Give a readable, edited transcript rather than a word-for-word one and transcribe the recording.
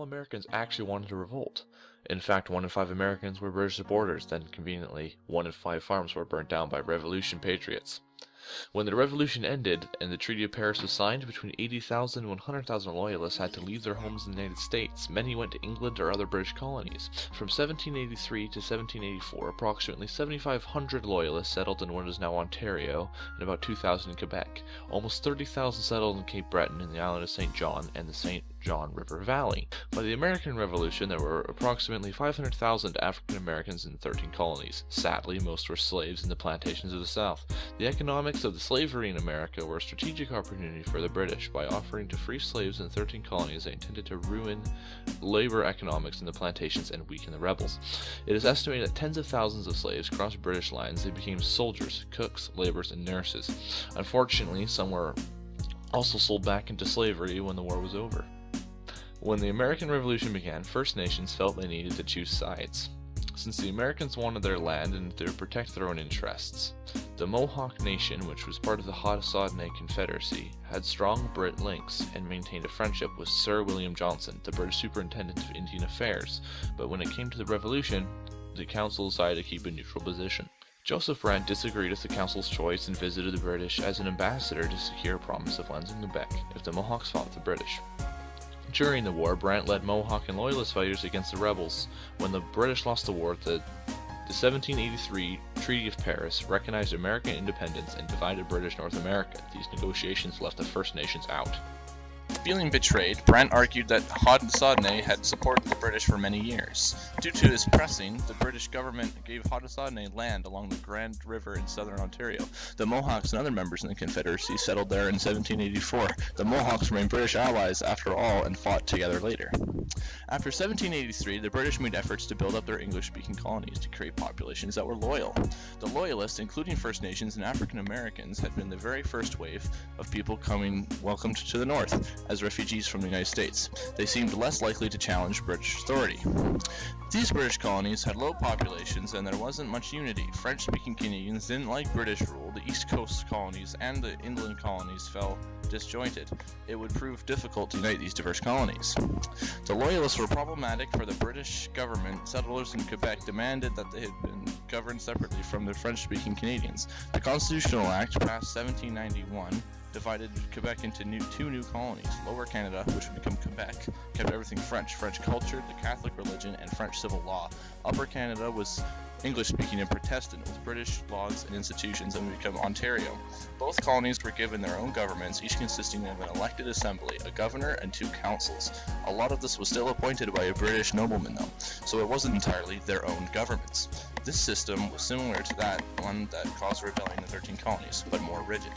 all Americans actually wanted to revolt. In fact, 1 in 5 Americans were British supporters, then conveniently, 1 in 5 farms were burnt down by Revolution patriots. When the revolution ended and the Treaty of Paris was signed, between 80,000 and 100,000 loyalists had to leave their homes in the United States. Many went to England or other British colonies. From 1783 to 1784, approximately 7,500 loyalists settled in what is now Ontario, and about 2,000 in Quebec. Almost 30,000 settled in Cape Breton in the island of St. John and the St. John River Valley. By the American Revolution, there were approximately 500,000 African Americans in 13 colonies. Sadly, most were slaves in the plantations of the South. The economics of the slavery in America were a strategic opportunity for the British. By offering to free slaves in 13 colonies, they intended to ruin labor economics in the plantations and weaken the rebels. It is estimated that tens of thousands of slaves crossed British lines. They became soldiers, cooks, laborers, and nurses. Unfortunately, some were also sold back into slavery when the war was over. When the American Revolution began, First Nations felt they needed to choose sides, since the Americans wanted their land and to protect their own interests. The Mohawk Nation, which was part of the Haudenosaunee Confederacy, had strong Brit links and maintained a friendship with Sir William Johnson, the British Superintendent of Indian Affairs, but when it came to the Revolution, the Council decided to keep a neutral position. Joseph Brant disagreed with the Council's choice and visited the British as an ambassador to secure a promise of lands in Quebec if the Mohawks fought the British. During the war, Brant led Mohawk and Loyalist fighters against the rebels. When the British lost the war, the 1783 Treaty of Paris recognized American independence and divided British North America. These negotiations left the First Nations out. Feeling betrayed, Brant argued that Haudenosaunee had supported the British for many years. Due to his pressing, the British government gave Haudenosaunee land along the Grand River in southern Ontario. The Mohawks and other members in the Confederacy settled there in 1784. The Mohawks remained British allies after all and fought together later. After 1783, the British made efforts to build up their English-speaking colonies to create populations that were loyal. The Loyalists, including First Nations and African Americans, had been the very first wave of people welcomed to the North as refugees from the United States. They seemed less likely to challenge British authority. These British colonies had low populations and there wasn't much unity. French-speaking Canadians didn't like British rule. The East Coast colonies and the inland colonies fell disjointed. It would prove difficult to unite these diverse colonies. The Loyalists were problematic for the British government. Settlers in Quebec demanded that they had been governed separately from the French-speaking Canadians. The Constitutional Act, passed 1791, divided Quebec into two new colonies. Lower Canada, which would become Quebec, kept everything French culture, the Catholic religion, and French civil law. Upper Canada was English-speaking and Protestant, with British laws and institutions, and would become Ontario. Both colonies were given their own governments, each consisting of an elected assembly, a governor, and 2 councils. A lot of this was still appointed by a British nobleman, though, so it wasn't entirely their own governments. This system was similar to that one that caused rebellion in the 13 colonies, but more rigid.